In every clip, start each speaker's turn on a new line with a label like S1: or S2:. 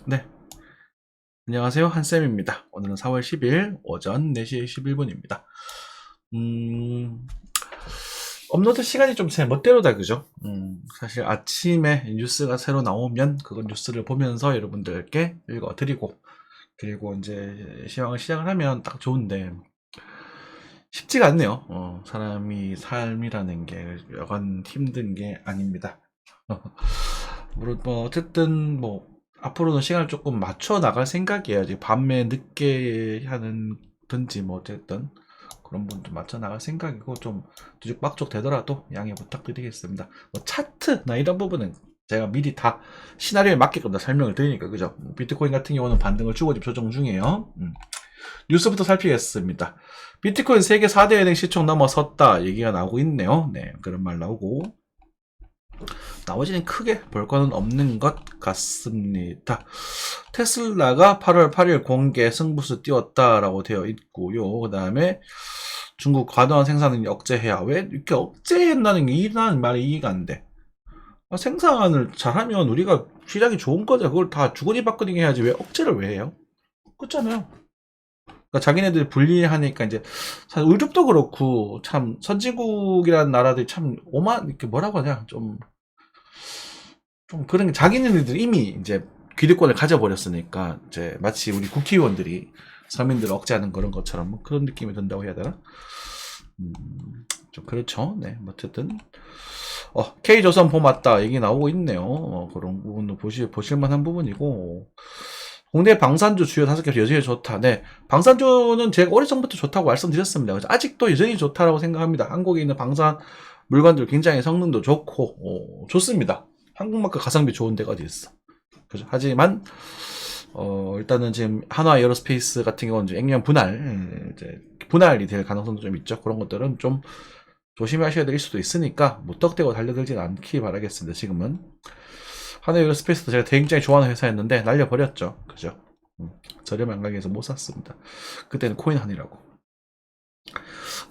S1: 네, 안녕하세요. 한쌤입니다. 오늘은 4월 10일 오전 4시 11분입니다. 업로드 시간이 좀 제 멋대로다, 그죠? 사실 아침에 뉴스가 새로 나오면 그건 뉴스를 보면서 여러분들께 읽어드리고, 그리고 이제 시황을 시작을 하면 딱 좋은데, 쉽지가 않네요. 사람이 삶이라는 게 여간 힘든 게 아닙니다. 물론 뭐 어쨌든 뭐 앞으로는 시간을 조금 맞춰 나갈 생각이에요. 지금 밤에 늦게 하는 든지 뭐 어쨌든 그런 부분 좀 맞춰 나갈 생각이고 좀 뒤죽박죽 되더라도 양해 부탁드리겠습니다. 뭐 차트나 이런 부분은 제가 미리 다 시나리오에 맞게끔 다 설명을 드리니까 그죠? 비트코인 같은 경우는 반등을 주고 지금 조정 중이에요. 뉴스부터 살피겠습니다. 비트코인 세계 4대 은행 시총 넘어섰다 얘기가 나오고 있네요. 네, 그런 말 나오고 나머지는 크게 볼 거는 없는 것 같습니다. 테슬라가 8월 8일 공개 승부수 띄웠다라고 되어 있고요. 그 다음에 중국 과도한 생산을 억제해야. 왜 이렇게 억제한다는 게 이라는 말이 이해가 안 돼. 생산을 잘하면 우리가 시장이 좋은 거죠. 그걸 다 주거니 받거니 해야지 왜 억제를 왜 해요? 그렇잖아요. 그러니까 자기네들이 불리하니까 이제 사실 의rop도 그렇고 참 선진국이라는 나라들이 참 이렇게 뭐라고 하냐 좀 그런 게 자기네들 이미 이제 기득권을 가져버렸으니까 이제 마치 우리 국회의원들이 서민들을 억제하는 그런 것처럼 뭐 그런 느낌이 든다고 해야 되나? 음, 좀 그렇죠. 네, 뭐 어쨌든 K조선 봄 왔다 얘기 나오고 있네요. 그런 부분도 보실만한 부분이고 국내 방산주 주요 5개 여전히 좋다. 네, 방산주는 제가 오래전부터 좋다고 말씀드렸습니다. 그래서 아직도 여전히 좋다라고 생각합니다. 한국에 있는 방산 물건들 굉장히 성능도 좋고 좋습니다. 한국만큼 가성비 좋은 데가 어디 있어. 그죠? 하지만 일단은 지금 한화 에어로스페이스 같은 경우는 이제 액면 분할이 될 가능성도 좀 있죠. 그런 것들은 좀 조심하셔야 될 수도 있으니까 무턱대고 달려들진 않기 바라겠습니다. 지금은 한화 에어로스페이스도 제가 굉장히 좋아하는 회사였는데 날려버렸죠. 그죠? 저렴한 가격에서 못 샀습니다. 그때는 코인 한이라고.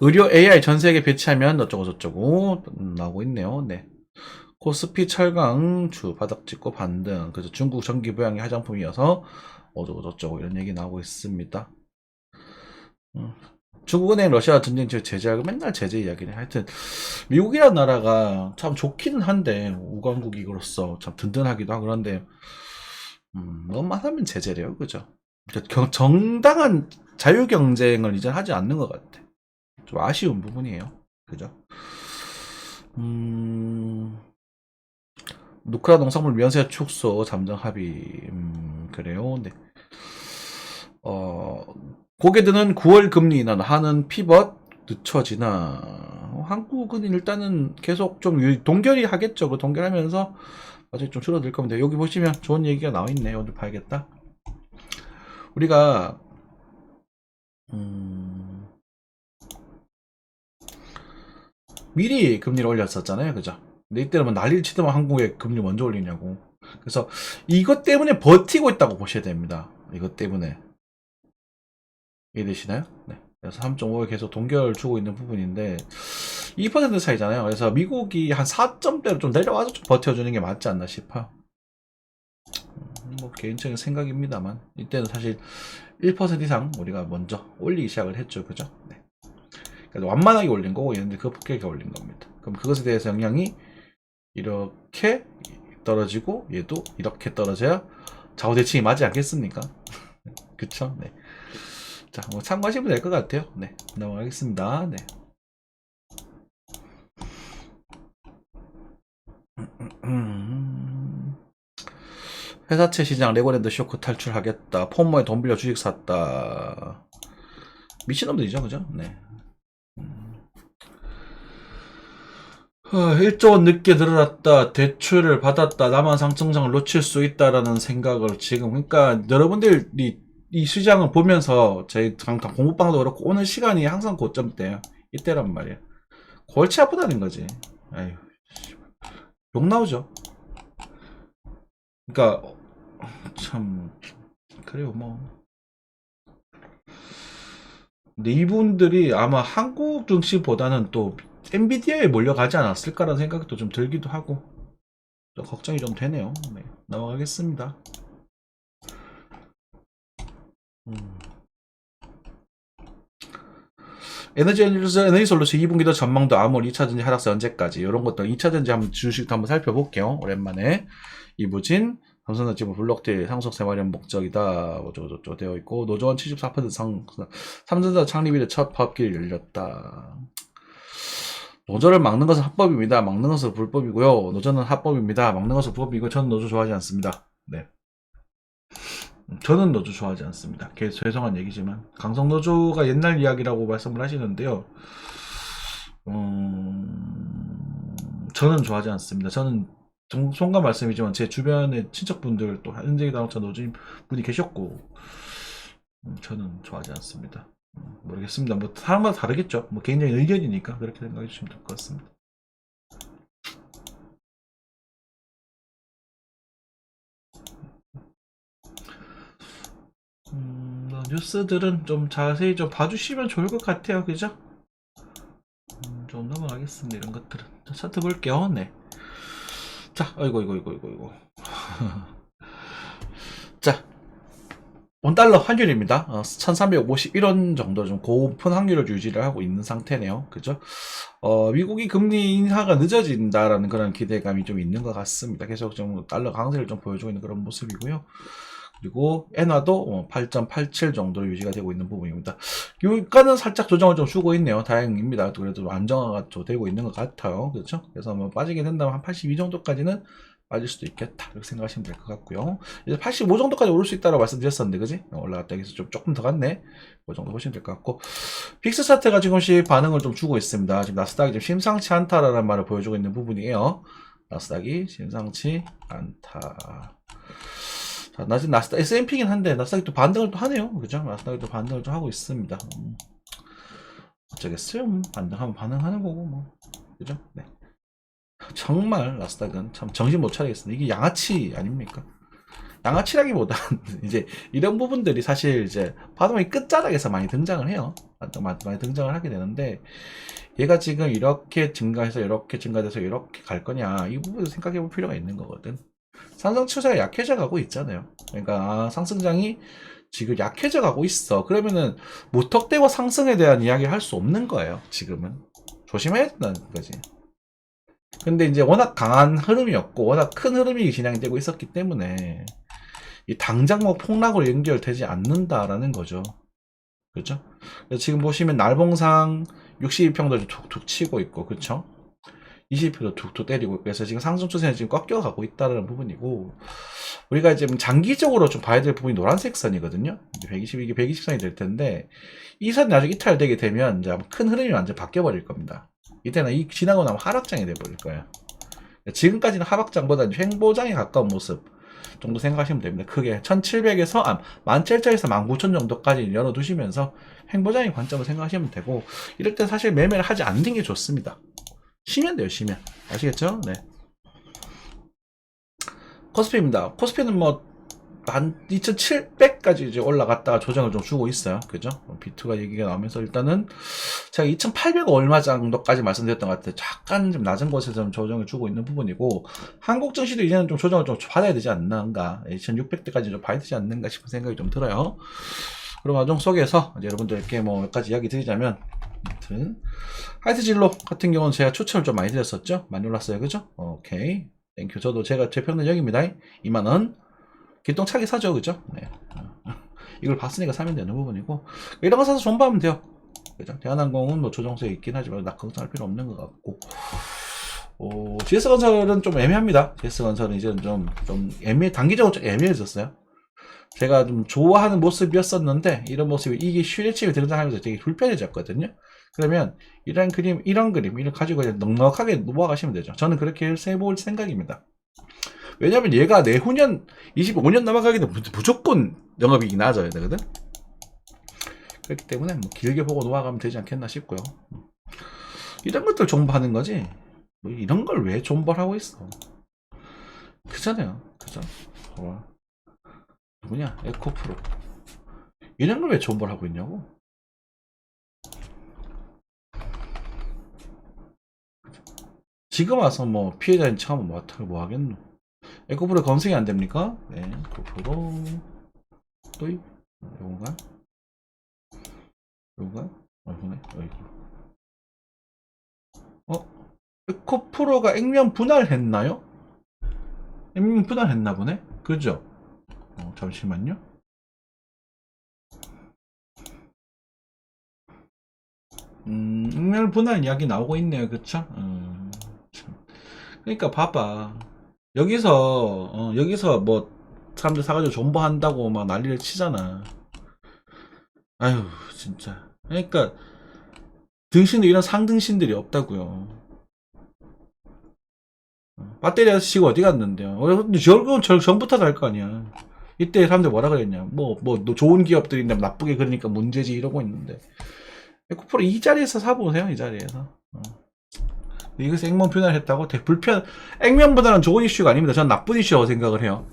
S1: 의료 AI 전 세계 배치하면 어쩌고 저쩌고 나오고 있네요. 네. 코스피 철강 주 바닥 찍고 반등. 그래서 중국 전기 부양의 화장품이어서 어쩌고 저쩌고 이런 얘기 나오고 있습니다. 중국은행 러시아 전쟁 제재하고 맨날 제재 이야기네. 하여튼 미국이라는 나라가 참 좋기는 한데 우방국이로서 참 든든하기도 하고 그런데 뭐만 하면 제재래요. 그죠? 그러니까 정당한 자유 경쟁을 이제 하지 않는 것 같아. 좀 아쉬운 부분이에요. 그죠? 누크라 농산물 면세 축소 잠정 합의 그래요. 네. 고개 드는 9월 금리 인하 하는 피벗 늦춰지나. 한국은 일단은 계속 좀 동결이 하겠죠. 그 동결하면서 아직 좀 줄어들 겁니다. 여기 보시면 좋은 얘기가 나와 있네요. 오늘 봐야겠다. 우리가 미리 금리를 올렸었잖아요. 그죠? 근데 이때는 뭐 난리를 치더만 한국에 금리 먼저 올리냐고. 그래서 이것 때문에 버티고 있다고 보셔야 됩니다. 이것 때문에. 이해되시나요? 네. 그래서 3.5에 계속 동결 주고 있는 부분인데 2% 차이잖아요. 그래서 미국이 한 4점대로 좀 내려와서 좀 버텨주는 게 맞지 않나 싶어요. 뭐 개인적인 생각입니다만 이때는 사실 1% 이상 우리가 먼저 올리기 시작을 했죠. 그죠? 네. 그래서 완만하게 올린 거고 얘네들 그 폭격이 올린 겁니다. 그럼 그것에 대해서 영향이 이렇게 떨어지고 얘도 이렇게 떨어져야 좌우대칭이 맞지 않겠습니까? 그쵸? 네. 자, 뭐 참고하시면 될 것 같아요. 네, 넘어가겠습니다. 네. 회사채 시장 레고랜드 쇼크 탈출하겠다. 폼모에 돈 빌려 주식 샀다. 미친놈들이죠, 그죠? 네. 1조 원 늦게 들어왔다. 대출을 받았다. 나만 상승장을 놓칠 수 있다라는 생각을 지금, 그러니까 여러분들이 이 시장을 보면서 저희 공부방도 그렇고 오는 시간이 항상 고점대요. 이때란 말이에요. 골치 아프다는 거지. 아유, 욕 나오죠. 그러니까 참 그래요 뭐. 근데 이분들이 아마 한국 증시보다는 또 엔비디아에 몰려가지 않았을까라는 생각도 좀 들기도 하고 좀 걱정이 좀 되네요. 네, 넘어가겠습니다. 음. 에너지 솔루션 2분기도 전망도 아몰 2차전지 하락세 언제까지 이런 것도 2차전지 한번 주식도 한번 살펴볼게요. 오랜만에 이부진 삼성전자 블록딜 상속 생활용 목적이다 어쩌고저쩌고 되어 있고 노조원 74% 삼성전자 창립 이래 첫 파업기를 열렸다. 노조를 막는 것은 합법입니다. 막는 것은 불법이고요. 노조는 합법입니다. 막는 것은 불법이고 저는 노조 좋아하지 않습니다. 네. 저는 노조 좋아하지 않습니다. 죄송한 얘기지만 강성노조가 옛날 이야기라고 말씀을 하시는데요. 저는 좋아하지 않습니다. 저는 송가 말씀이지만 제 주변의 친척분들 또 현재 자동차 노조인 분이 계셨고 저는 좋아하지 않습니다. 모르겠습니다. 뭐 사람마다 다르겠죠. 뭐 개인적인 의견이니까 그렇게 생각해 주시면 될 것 같습니다. 뉴스들은 좀 자세히 좀 봐주시면 좋을 것 같아요. 그죠? 좀 넘어가겠습니다. 이런 것들은. 자, 차트 볼게요. 네. 자, 아이고. 자, 원달러 환율입니다. 1351원 정도 좀 고높은 확률을 유지를 하고 있는 상태네요. 그죠? 미국이 금리 인하가 늦어진다라는 그런 기대감이 좀 있는 것 같습니다. 계속 좀 달러 강세를 좀 보여주고 있는 그런 모습이고요. 그리고 엔화도 8.87 정도로 유지가 되고 있는 부분입니다. 유가는 살짝 조정을 좀 주고 있네요. 다행입니다. 그래도 안정화가 되고 있는 것 같아요. 그렇죠? 그래서 뭐 빠지게 된다면 한 82 정도까지는 빠질 수도 있겠다. 이렇게 생각하시면 될 것 같고요. 이제 85 정도까지 오를 수 있다고 말씀드렸었는데, 그지? 올라갔다 여기서 좀 조금 더 갔네. 그 정도 보시면 될 것 같고. 빅스 차트가 지금씩 반응을 좀 주고 있습니다. 지금 나스닥이 좀 심상치 않다라는 말을 보여주고 있는 부분이에요. 나스닥이 심상치 않다. 자, 나스닥 S&P긴 한데 나스닥이 또 반등을 또 하네요. 그죠? 나스닥이 또 반등을 좀 하고 있습니다. 어쩌겠어요? 반등하면 반응하는 거고 뭐. 그죠? 네. 정말 나스닥은 참 정신 못 차리겠습니다. 이게 양아치 아닙니까? 양아치라기보다 이제 이런 부분들이 사실 이제 파동의 끝자락에서 많이 등장을 해요. 많이 등장을 하게 되는데 얘가 지금 이렇게 증가해서 이렇게 증가돼서 이렇게 갈 거냐 이 부분을 생각해 볼 필요가 있는 거거든. 상승 추세가 약해져 가고 있잖아요. 그러니까 상승장이 지금 약해져 가고 있어. 그러면은 무턱대고 상승에 대한 이야기를 할 수 없는 거예요. 지금은 조심해야 된다는 거지. 근데 이제 워낙 강한 흐름이었고 워낙 큰 흐름이 진행되고 있었기 때문에 이 당장 뭐 폭락으로 연결되지 않는다라는 거죠. 그렇죠? 지금 보시면 날봉상 62평도 툭툭 치고 있고 그렇죠? 20%도 툭툭 때리고 그래서 지금 상승 추세는 지금 꺾여가고 있다는 부분이고 우리가 이제 장기적으로 좀 봐야 될 부분이 노란색 선이거든요. 120 이게 120선이 될 텐데 이 선이 나중에 이탈되게 되면 이제 큰 흐름이 완전 바뀌어 버릴 겁니다. 이때는 이 지나고 나면 하락장이 돼 버릴 거예요. 지금까지는 하락장보다 횡보장에 가까운 모습 정도 생각하시면 됩니다. 크게 1700에서 17,000에서 19,000 정도까지 열어두시면서 횡보장의 관점을 생각하시면 되고 이럴 때 사실 매매를 하지 않는 게 좋습니다. 쉬면 돼요. 쉬면 아시겠죠? 네. 코스피입니다. 코스피는 뭐 12,700까지 이제 올라갔다가 조정을 좀 주고 있어요. 그죠? B2가 얘기가 나오면서 일단은 제가 2,800 얼마 정도까지 말씀드렸던 것 같아요. 약간 좀 낮은 곳에서 좀 조정을 주고 있는 부분이고 한국 증시도 이제는 좀 조정을 좀 받아야 되지 않는가 2,600대까지 좀 봐야 되지 않는가 싶은 생각이 좀 들어요. 그런 과정 속에서 이제 여러분들께 뭐 몇 가지 이야기 드리자면 아무튼 하이트 진로 같은 경우는 제가 추천을 좀 많이 드렸었죠. 많이 올랐어요. 그죠? 오케이. 땡큐. 저도 제가 제 평균 여기입니다. 2만원. 기똥차게 사죠. 그죠? 네. 이걸 봤으니까 사면 되는 부분이고. 이런 거 사서 존버하면 돼요. 그죠? 대한항공은 뭐 조정세에 있긴 하지만 나 걱정할 필요 없는 것 같고. GS건설은 좀 애매합니다. GS건설은 이제는 좀 단기적으로 좀 애매해졌어요. 제가 좀 좋아하는 모습이었었는데, 이런 모습이, 이게 슈레칩이 등장하면서 되게 불편해졌거든요. 그러면, 이런 그림, 이를 가지고 넉넉하게 모아가시면 되죠. 저는 그렇게 해볼 생각입니다. 왜냐면 얘가 내후년 25년 넘어가기 되면 무조건 영업이익이 나아져야 되거든. 그렇기 때문에 뭐 길게 보고 놓아가면 되지 않겠나 싶고요. 이런 것들 존버하는 거지. 뭐 이런 걸 왜 존버를 하고 있어? 그잖아요. 그죠? 누구냐? 에코프로. 이런 걸 왜 존버를 하고 있냐고? 지금 와서 뭐 피해자인 척하면 뭐 하겠노? 에코프로 검색이 안 됩니까? 네, 에코프로. 또이 요건가? 요건가? 이거네. 이거. 에코프로가 액면 분할했나요? 액면 분할했나 보네? 그죠? 잠시만요. 액면 분할 이야기 나오고 있네요. 그쵸? 참. 그러니까 봐봐. 여기서 뭐, 사람들 사가지고 존버한다고 막 난리를 치잖아. 아유, 진짜. 그러니까, 등신도 이런 상등신들이 없다고요. 배터리 아저씨가 어디 갔는데요? 근데 결국은 전부터 달 거 아니야. 이때 사람들 뭐라 그랬냐. 너 좋은 기업들인데 나쁘게 그러니까 문제지 이러고 있는데. 에코프로 이 자리에서 사보세요, 이 자리에서. 이것이 액면 분할했다고? 액면보다는 좋은 이슈가 아닙니다. 전 나쁜 이슈라고 생각을 해요.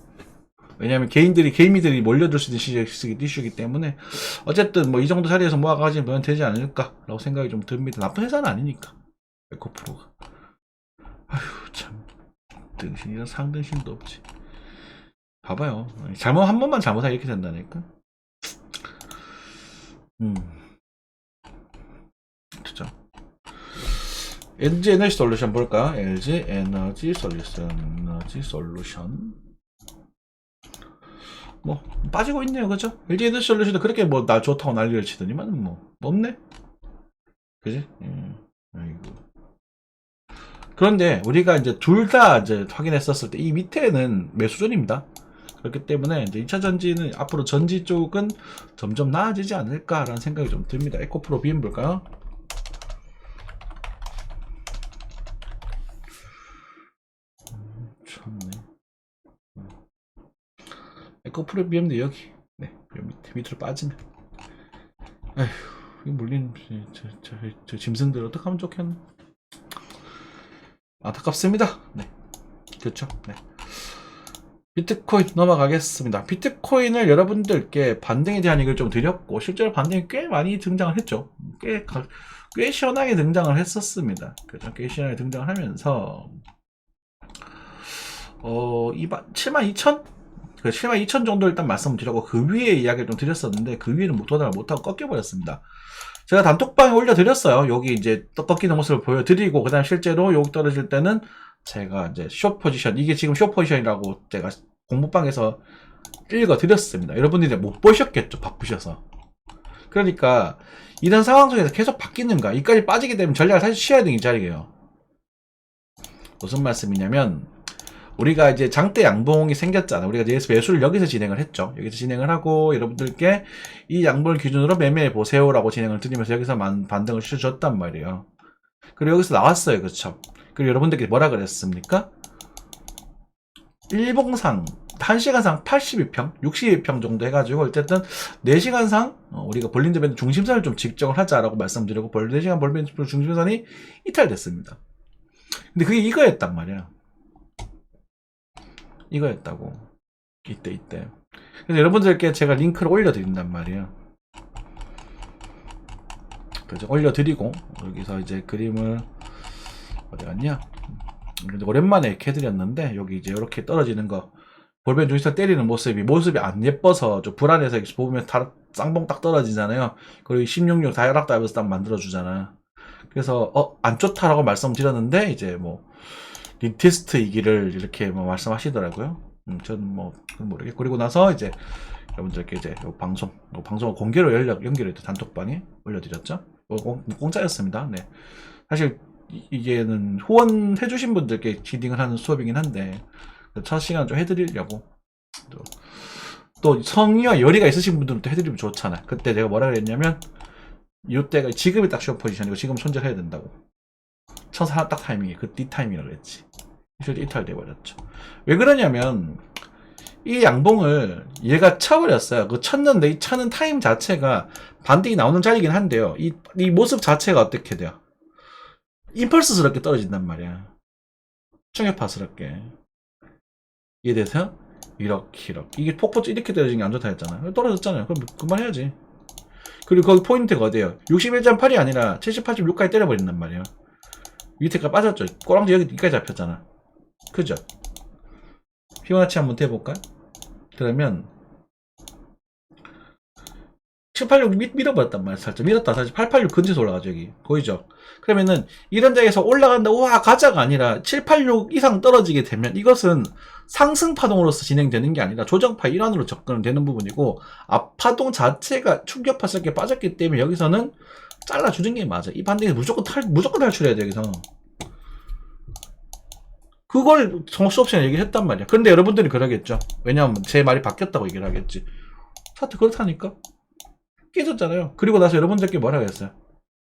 S1: 왜냐면 개미들이 몰려들 수 있는 이슈이기 때문에. 어쨌든 뭐 이 정도 자리에서 모아가지면 되지 않을까라고 생각이 좀 듭니다. 나쁜 회사는 아니니까. 에코프로가. 아휴, 참. 등신이랑 상등신도 없지. 봐봐요. 한 번만 잘못하면 이렇게 된다니까. 그죠. LG 에너지 솔루션 볼까? LG 에너지 솔루션. 뭐, 빠지고 있네요. 그죠? LG 에너지 솔루션도 그렇게 뭐, 나 좋다고 난리를 치더니만, 뭐 없네? 그지? 아이고. 그런데, 우리가 이제 둘 다 이제 확인했었을 때, 이 밑에는 매수전입니다. 그렇기 때문에, 이제 2차 전지는, 앞으로 전지 쪽은 점점 나아지지 않을까라는 생각이 좀 듭니다. 에코프로 BM 볼까요? 참네. 에코프로 BM도 여기. 네, 밑으로 빠지면. 에휴, 이거 물린, 저 짐승들 어떡하면 좋겠나. 안타깝습니다. 네. 그렇죠. 네. 비트코인 넘어가겠습니다. 비트코인을 여러분들께 반등에 대한 얘기를 좀 드렸고, 실제로 반등이 꽤 많이 등장을 했죠. 꽤 시원하게 등장을 했었습니다. 그죠? 꽤 시원하게 등장을 하면서, 72,000? 그 72,000 정도 일단 말씀드렸고, 그 위에 이야기를 좀 드렸었는데, 그 위에는 도달을 못하고 꺾여버렸습니다. 제가 단톡방에 올려드렸어요. 여기 이제 꺾이는 모습을 보여드리고, 그 다음 실제로 여기 떨어질 때는 제가 이제 숏 포지션, 이게 지금 숏 포지션이라고 제가 공부방에서 읽어드렸습니다. 여러분들이 못 보셨겠죠, 바쁘셔서. 그러니까 이런 상황 속에서 계속 바뀌는가, 이까지 빠지게 되면 전략을 다시 취해야 되는 자리예요. 무슨 말씀이냐면, 우리가 이제 장대 양봉이 생겼잖아. 우리가 이제 매수를 여기서 진행을 했죠. 여기서 진행을 하고 여러분들께 이 양봉을 기준으로 매매해 보세요라고 진행을 드리면서 여기서 반등을 시켜줬단 말이에요. 그리고 여기서 나왔어요. 그렇죠? 그리고 여러분들께 뭐라 그랬습니까? 일봉상 1시간상 82평, 62평 정도 해가지고 어쨌든 4시간상 우리가 볼린저 밴드 중심선을 좀 직정을 하자라고 말씀드리고 4시간 볼린저 밴드 중심선이 이탈됐습니다. 근데 그게 이거였단 말이야. 이거였다고. 이때. 그래서 여러분들께 제가 링크를 올려드린단 말이에요. 그래서 올려드리고, 여기서 이제 그림을, 어디 갔냐? 오랜만에 이렇게 해드렸는데, 여기 이제 이렇게 떨어지는 거, 볼펜 중심선 때리는 모습이 안 예뻐서 좀 불안해서 이렇게 보면 다 쌍봉 딱 떨어지잖아요. 그리고 16육 다이락다이브스 딱 만들어주잖아. 그래서, 안 좋다라고 말씀드렸는데, 이제 뭐, 리테스트이기를 이렇게 뭐 말씀하시더라고요. 저는 뭐 모르겠고, 그리고 나서 이제 여러분들께 이제 방송을 공개로 연결해서 단톡방에 올려드렸죠. 공짜였습니다. 네. 사실 이게는 후원해주신 분들께 진행을 하는 수업이긴 한데 첫 시간 좀 해드리려고. 또 성의와 열의가 있으신 분들은 또 해드리면 좋잖아. 그때 제가 뭐라 그랬냐면, 이때가 지금이 딱 쇼 포지션이고 지금 손절해야 된다고. 딱 타이밍이 이 타이밍이라고 그랬지. 실제 이탈돼 버렸죠. 왜 그러냐면 이 양봉을 얘가 쳐버렸어요. 그 쳤는데 이 쳐는 타임 자체가 반등이 나오는 자리긴 한데요. 이 모습 자체가 어떻게 돼요? 임펄스스럽게 떨어진단 말이야. 충격파스럽게. 이해되세요? 이렇게 이게 폭포 이렇게 떨어지는 게 안 좋다 했잖아. 떨어졌잖아요. 그럼 그만해야지. 그리고 거기 포인트가 어디에요? 61.8이 아니라 78.6까지 때려버린단 말이에요. 밑에가 빠졌죠. 꼬랑지 여기까지 잡혔잖아. 그죠? 피보나치 한번 해볼까? 그러면 786 밀어버렸단 말이야. 살짝 밀었다 다시 886 근처에서 올라가죠. 여기 보이죠? 그러면은 이런 자리에서 올라간다 우와 가자가 아니라 786 이상 떨어지게 되면 이것은 상승 파동으로서 진행되는 게 아니라 조정파 일환으로 접근은 되는 부분이고, 앞파동 자체가 충격파 섞게 빠졌기 때문에 여기서는 잘라주는 게 맞아. 이 반등에서 무조건 탈출해야 돼. 여기서 그걸 정수 옵션에 얘기를 했단 말이야. 그런데 여러분들이 그러겠죠. 왜냐하면 제 말이 바뀌었다고 얘기를 하겠지. 차트 그렇다니까. 깨졌잖아요. 그리고 나서 여러분들께 뭐라 그랬어요?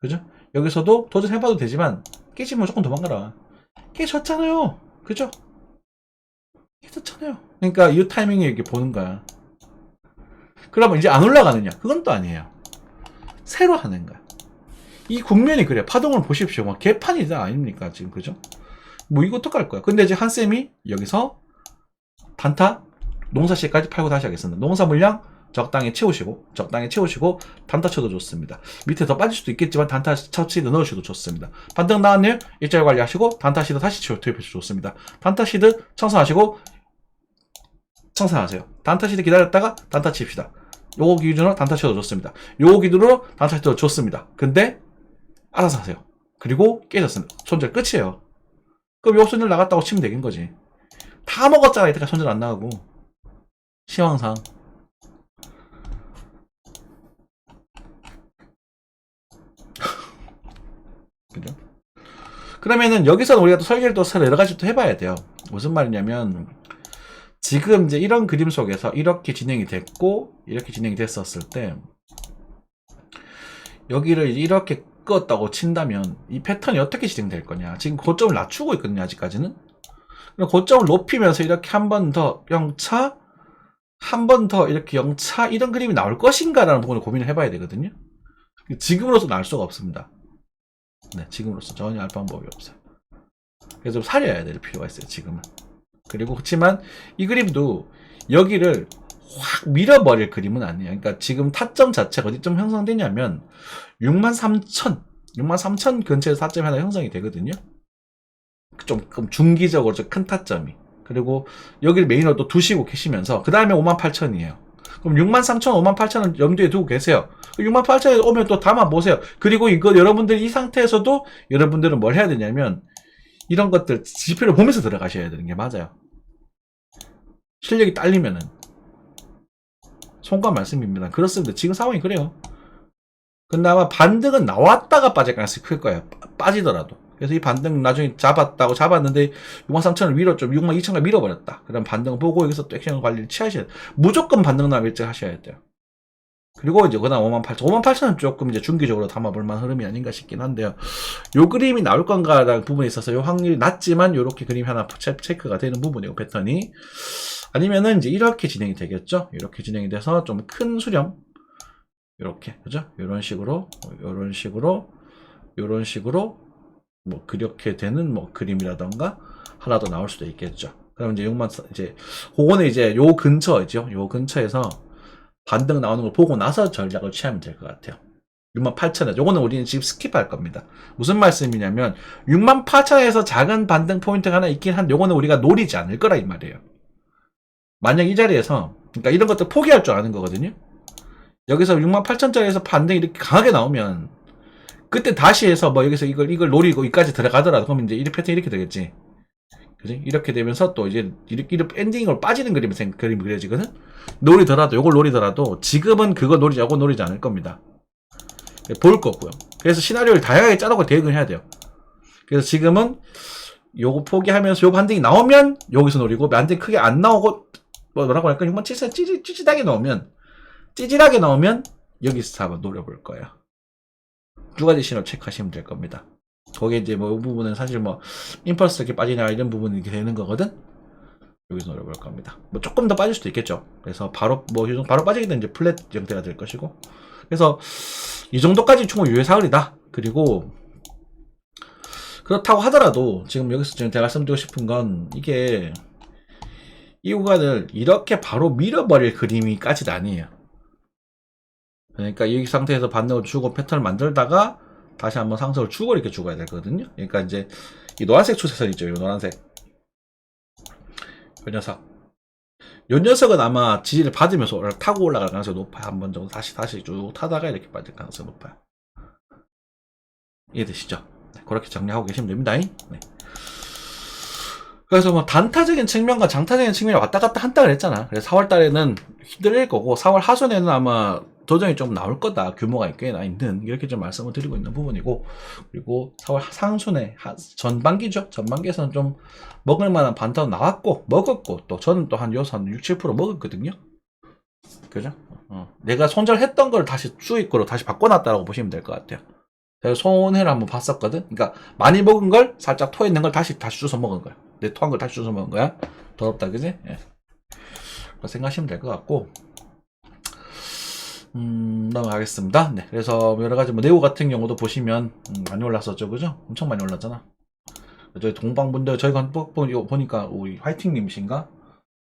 S1: 그죠? 여기서도 도전해봐도 되지만 깨지면 무조건 도망가라. 깨졌잖아요. 그죠? 깨졌잖아요. 그러니까 이 타이밍에 이렇게 보는 거야. 그러면 이제 안 올라가느냐? 그건 또 아니에요. 새로 하는 거야. 이 국면이 그래. 파동을 보십시오. 막 개판이다 아닙니까 지금. 그죠? 뭐 이거 어떡할 거야. 근데 이제 한쌤이 여기서 단타 농사시까지 팔고 다시 하겠습니다. 농사 물량 적당히 채우시고 단타 쳐도 좋습니다. 밑에 더 빠질 수도 있겠지만 단타 처치도 넣으셔도 좋습니다. 반등 나왔네요. 일자리 관리하시고 단타 시드 다시 투입해도 좋습니다. 단타 시드 청산하시고 청산하세요. 단타 시드 기다렸다가 단타 칩시다. 요거 기준으로 단타 쳐도 좋습니다. 요거 기준으로 단타 쳐도 좋습니다. 근데 알아서 하세요. 그리고 깨졌습니다. 손절 끝이에요. 그럼 요 손절 나갔다고 치면 되긴 거지. 다 먹었잖아. 이때까지 손절 안 나가고. 시황상. 그죠? 그러면은 여기서 우리가 또 설계를 또 여러 가지 또 해봐야 돼요. 무슨 말이냐면, 지금 이제 이런 그림 속에서 이렇게 진행이 됐고, 이렇게 진행이 됐었을 때, 여기를 이렇게 끄었다고 친다면, 이 패턴이 어떻게 진행될 거냐. 지금 고점을 낮추고 있거든요, 아직까지는. 고점을 높이면서 이렇게 한 번 더 0차, 한 번 더 이렇게 0차, 이런 그림이 나올 것인가라는 부분을 고민을 해봐야 되거든요. 지금으로서 나올 수가 없습니다. 네, 지금으로서 전혀 알 방법이 없어요. 그래서 좀 사려야 될 필요가 있어요, 지금은. 그리고 그렇지만 이 그림도 여기를 확 밀어버릴 그림은 아니에요. 그러니까 지금 타점 자체가 어디쯤 형성되냐면 63,000 근처에서 타점이 하나 형성이 되거든요. 좀 중기적으로 좀 큰 타점이. 그리고 여기를 메인으로 또 두시고 계시면서 그 다음에 58,000이에요. 그럼 63,000, 58,000을 염두에 두고 계세요. 68,000에 오면 또 담아보세요. 그리고 이거 여러분들 이 상태에서도 여러분들은 뭘 해야 되냐면 이런 것들 지표를 보면서 들어가셔야 되는 게 맞아요. 실력이 딸리면은 송과 말씀입니다. 그렇습니다. 지금 상황이 그래요. 근데 아마 반등은 나왔다가 빠질 가능성이 클 거예요. 빠지더라도. 그래서 이 반등 나중에 잡았는데 63,000을 밀었죠. 62,000을 밀어버렸다. 그럼 반등 보고 여기서 또 액션 관리를 취하셔야 돼요. 무조건 반등 나면 일찍 하셔야 돼요. 그리고 이제 그다음 58,000은 조금 이제 중기적으로 담아볼만 흐름이 아닌가 싶긴 한데요. 요 그림이 나올 건가라는 부분에 있어서 요 확률이 낮지만 요렇게 그림이 하나 체크가 되는 부분이고, 패턴이. 아니면은 이제 이렇게 진행이 되겠죠. 이렇게 진행이 돼서 좀 큰 수렴. 요렇게. 그죠? 요런 식으로 뭐 그렇게 되는 뭐 그림이라던가 하나 더 나올 수도 있겠죠. 그럼 이제 6만 이제 그거는 이제 요 근처죠. 요 근처에서 반등 나오는 걸 보고 나서 전략을 취하면 될 것 같아요. 68,000에 요거는 우리는 지금 스킵할 겁니다. 무슨 말씀이냐면 68,000에서 작은 반등 포인트가 하나 있긴 한데 요거는 우리가 노리지 않을 거라 이 말이에요. 만약 이 자리에서, 그러니까 이런 것들 포기할 줄 아는 거거든요. 여기서 68,000짜리에서 반등이 이렇게 강하게 나오면 그때 다시 해서 뭐 여기서 이걸 노리고 여기까지 들어가더라도 그러면 이제 이 패턴이 이렇게 되겠지. 그지? 이렇게 되면서 또 이제 이렇게 엔딩으로 빠지는 그림이 그려지거든? 요걸 노리더라도 지금은 그거 노리지 않을 겁니다. 볼 거고요. 그래서 시나리오를 다양하게 짜놓고 대응을 해야 돼요. 그래서 지금은 요거 포기하면서 요 반등이 나오면 여기서 노리고, 반등이 크게 안 나오고 뭐라고 할까? 67,000 찌질하게 나오면 여기서 한번 노려볼 거예요. 두 가지 신호 체크하시면 될 겁니다. 거기에 이제 뭐 이 부분은 사실 뭐 임펄스 이렇게 빠지냐 이런 부분이 이렇게 되는 거거든. 여기서 노려볼 겁니다. 뭐 조금 더 빠질 수도 있겠죠. 그래서 바로 빠지게 되면 이제 플랫 형태가 될 것이고. 그래서 이 정도까지 충분히 유효 사흘이다. 그리고 그렇다고 하더라도 지금 여기서 제가 말씀드리고 싶은 건 이게 이 구간을 이렇게 바로 밀어버릴 그림이까지는 아니에요. 그러니까 이 상태에서 반등을 주고 패턴을 만들다가 다시 한번 상승을 주고 이렇게 죽어야 되거든요. 그러니까 이제 이 노란색 추세선 있죠. 이 노란색. 이 녀석. 요 녀석은 아마 지지를 받으면서 타고 올라갈 가능성이 높아요. 한 번 정도 다시 쭉 타다가 이렇게 빠질 가능성이 높아요. 이해되시죠? 네, 그렇게 정리하고 계시면 됩니다. 네. 그래서 뭐 단타적인 측면과 장타적인 측면이 왔다 갔다 한다 그랬잖아. 그래서 4월 달에는 힘들 거고 4월 하순에는 아마 도전이 좀 나올 거다. 규모가 꽤나 있는 이렇게 좀 말씀을 드리고 있는 부분이고, 그리고 4월 상순에 전반기죠. 전반기에서는 좀 먹을 만한 반타도 나왔고 먹었고, 또 저는 또 한 6, 7% 먹었거든요. 그죠? 내가 손절했던 걸 다시 수익으로 다시 바꿔놨다라고 보시면 될 것 같아요. 제가 손해를 한번 봤었거든. 그러니까 많이 먹은 걸 살짝 토해 있는 걸 다시 주워 먹은 거야. 내 토한 걸 다시 주워 먹은 거야. 더럽다, 그지? 예. 생각하시면 될 것 같고, 넘어가겠습니다. 네. 그래서 여러 가지 뭐 네오 같은 경우도 보시면 많이 올랐었죠, 그죠? 엄청 많이 올랐잖아. 저희 동방분들 저희가 보니까 우리 화이팅님이신가?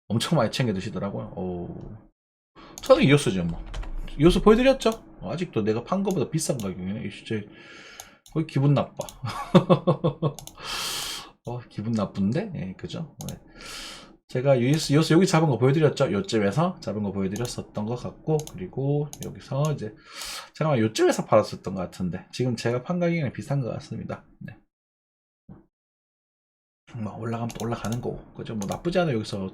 S1: 엄청 많이 챙겨 드시더라고요. 오. 저는 이오스죠, 뭐. 이오스 보여드렸죠? 아직도 내가 판 거보다 비싼 가격이네. 진짜 거의 기분 나빠. 기분 나쁜데? 예, 그죠? 네. 제가 이오스 여기 잡은 거 보여드렸죠? 요쯤에서 잡은 거 보여드렸었던 것 같고, 그리고 여기서 이제 제가 요쯤에서 팔았었던 것 같은데 지금 제가 판 가격이랑 비슷한 것 같습니다. 네. 뭐 올라가면 또 올라가는 거고, 그죠? 뭐 나쁘지 않아요. 여기서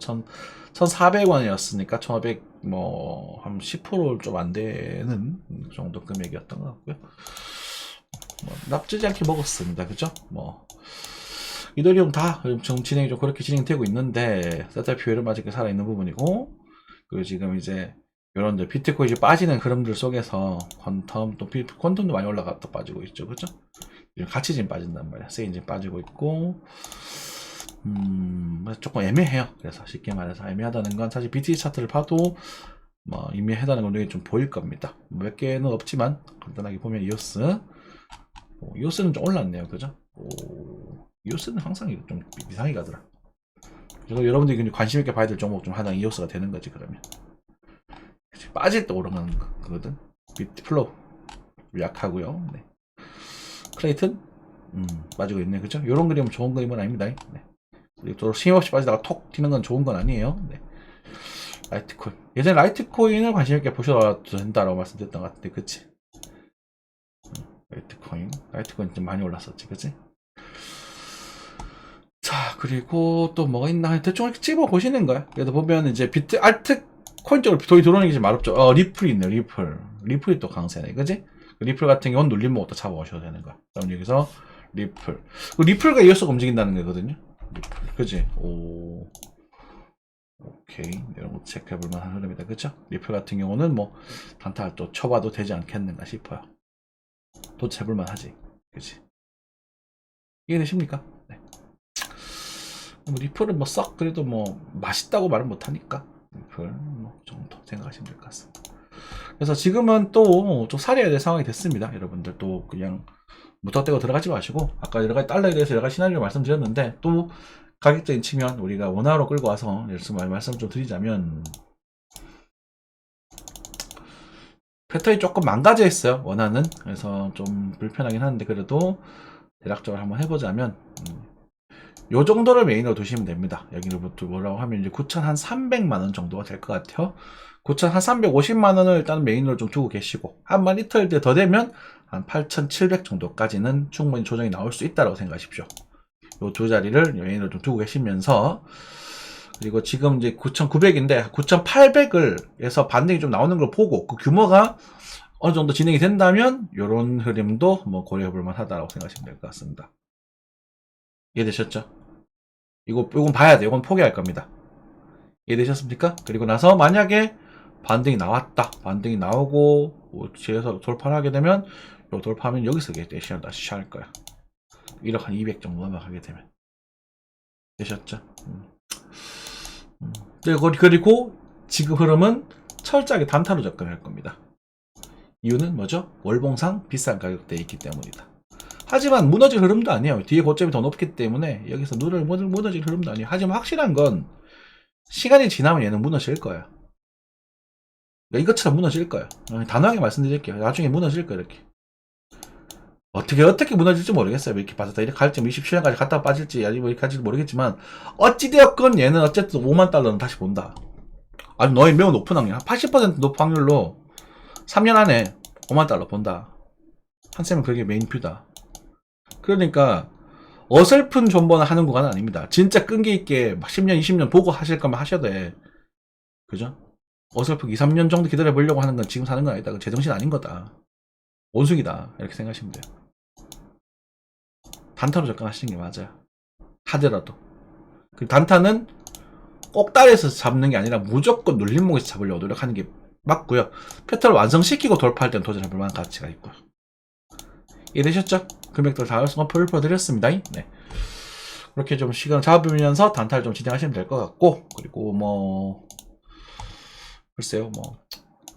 S1: 1,400원이었으니까 1,500 뭐 한 10% 좀 안 되는 정도 금액이었던 것 같고요. 뭐 나쁘지 않게 먹었습니다. 그죠? 뭐 이더리움 다 지금 진행이 좀 그렇게 진행되고 있는데, 세타표 흐름 아직 살아있는 부분이고, 그리고 지금 이제 이런 비트코인이 빠지는 흐름들 속에서 퀀텀도 많이 올라갔다 빠지고 있죠. 그죠? 같이 지금 빠진단 말이야. 세인 지금 빠지고 있고, 조금 애매해요. 그래서 쉽게 말해서 애매하다는 건 사실 BTC 차트를 봐도 뭐 애매하다는 건 여기 좀 보일 겁니다. 몇 개는 없지만 간단하게 보면 이오스, 이오스는 좀 올랐네요. 그죠? 이오스는 항상 좀 이상하게 가더라. 그래서 여러분들이 관심 있게 봐야 될 종목 중 하나가 이오스가 되는 거지. 그러면 빠질 때 오르는 거거든. 비트플로우 약하고요. 네. 클레이튼 빠지고 있네. 그죠? 이런 그림은 좋은 그림은 아닙니다. 네. 또 힘없이 빠지다가 톡 튀는 건 좋은 건 아니에요. 네. 라이트코인, 예전에 라이트코인을 관심 있게 보셔도 된다라고 말씀드렸던 것 같은데, 그치? 라이트코인 좀 많이 올랐었지, 그치? 자, 그리고 또 뭐가 있나 대충 이렇게 찝어 보시는 거야. 그래도 보면 이제 알트코인 쪽으로 돈이 들어오는 게 좀 어렵죠. 리플이 있네. 리플이 또 강세네, 그치? 리플 같은 경우는 눌림목부터 잡아오셔도 되는 거야. 그럼 여기서 리플과 이어서 움직인다는 거거든요. 리플, 그치? 오케이, 이런 거 체크해 볼 만한 흐름이다. 그쵸? 리플 같은 경우는 뭐 단타 또 쳐봐도 되지 않겠는가 싶어요. 또 재볼 만하지. 그치? 이해되십니까? 네. 뭐 리플은 뭐 썩 그래도 뭐 맛있다고 말은 못하니까 리플 뭐 정도 생각하시면 될 것 같습니다. 그래서 지금은 또 좀 살해야 될 상황이 됐습니다. 여러분들 또 그냥 무턱대고 들어가지 마시고, 아까 여러 가지 달러에 대해서 여러 가지 시나리오 말씀드렸는데, 또 가격적인 측면 우리가 원화로 끌고 와서 말씀 좀 드리자면, 패턴이 조금 망가져 있어요. 원화는. 그래서 좀 불편하긴 한데, 그래도 대략적으로 한번 해보자면 요 정도를 메인으로 두시면 됩니다. 여기로부터 뭐라고 하면 이제 9,300만원 정도가 될 것 같아요. 9,350만원을 일단 메인으로 좀 두고 계시고, 한번 이틀 더 되면 한 8,700 정도까지는 충분히 조정이 나올 수 있다고 생각하십시오. 요 두 자리를 메인으로 좀 두고 계시면서, 그리고 지금 이제 9,900인데 9,800에서 반등이 좀 나오는 걸 보고 그 규모가 어느 정도 진행이 된다면 요런 흐름도 뭐 고려해 볼 만하다고 생각하시면 될 것 같습니다. 이해되셨죠? 이건 봐야 돼. 이건 포기할 겁니다. 이해되셨습니까? 그리고 나서 만약에 반등이 나왔다. 반등이 나오고 뒤에서 돌파를 하게 되면, 요 돌파하면 여기서 시작을 다시 할 거야. 1억 한 200 정도 넘어가게 되면. 되셨죠? 그리고 지금 흐름은 철저하게 단타로 접근할 겁니다. 이유는 뭐죠? 월봉상 비싼 가격대에 있기 때문이다. 하지만 무너질 흐름도 아니에요. 뒤에 고점이 더 높기 때문에 여기서 무너질 흐름도 아니에요. 하지만 확실한 건 시간이 지나면 얘는 무너질 거야. 이것처럼 무너질 거야. 단호하게 말씀드릴게요. 나중에 무너질 거야. 이렇게 어떻게 무너질지 모르겠어요. 이렇게 봐서 이렇게 갈지 27년까지 갔다 빠질지 아니면 이렇게 갈지 모르겠지만, 어찌되었건 얘는 어쨌든 5만 달러는 다시 본다. 아주 너희 매우 높은 확률, 80% 높은 확률로 3년 안에 5만 달러 번다. 한쌤은 그게 메인 뷰다. 그러니까 어설픈 존버는 하는 구간은 아닙니다. 진짜 끈기 있게 막 10년, 20년 보고 하실 거면 하셔도 돼. 그죠? 어설프게 2, 3년 정도 기다려 보려고 하는 건 지금 사는 건 아니다. 제정신 아닌 거다. 원숭이다. 이렇게 생각하시면 돼요. 단타로 접근하시는 게 맞아요. 하더라도. 그 단타는 꼭 딸에서 잡는 게 아니라 무조건 눌림목에서 잡으려고 노력하는 게 맞고요. 패턴을 완성시키고 돌파할 때는 도전해볼 만한 가치가 있고요. 이해되셨죠? 금액들 다 설명을 드렸습니다. 네. 그렇게 좀 시간 잡으면서 단타를 좀 진행하시면 될 것 같고, 그리고 뭐 글쎄요, 뭐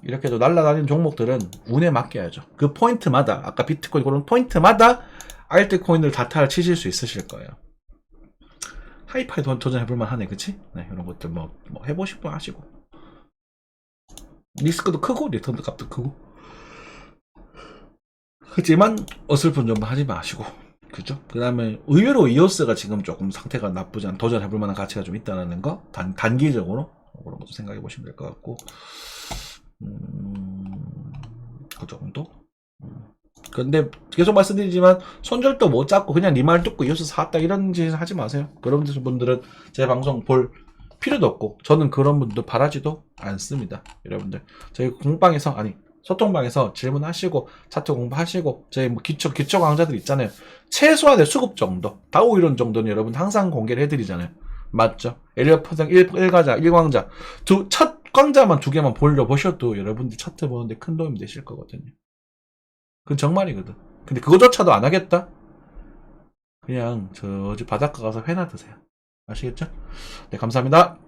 S1: 이렇게도 날라다니는 종목들은 운에 맡겨야죠. 그 포인트마다, 아까 비트코인 그런 포인트마다 알트코인을 다타를 치실 수 있으실 거예요. 하이파이 도전해볼만 하네, 그치? 네, 이런 것들 뭐 해보시고 하시고. 리스크도 크고, 리턴도 값도 크고. 그렇지만, 어설픈 좀 하지 마시고. 그죠? 그 다음에, 의외로 이오스가 지금 조금 상태가 나쁘지 않은, 도전해볼만한 가치가 좀 있다는 거, 단기적으로. 그런 것도 생각해 보시면 될 것 같고. 그 정도? 근데 계속 말씀드리지만 손절도 못 잡고 그냥 니 말 듣고 이어서 샀다 이런 짓 하지 마세요. 그런 분들은 제 방송 볼 필요도 없고 저는 그런 분도 바라지도 않습니다. 여러분들 저희 공방에서 아니 소통방에서 질문하시고 차트 공부하시고 저희 뭐 기초 강좌들 있잖아요. 최소한의 수급 정도 다오 이론 정도는 여러분 항상 공개를 해드리잖아요. 맞죠? 엘리엇 포장 1가자 1광자 첫 광자만 2개만 보셔도 여러분들 차트 보는데 큰 도움이 되실 거거든요. 그건 정말이거든. 근데 그거조차도 안 하겠다? 그냥 저 바닷가 가서 회나 드세요. 아시겠죠? 네, 감사합니다.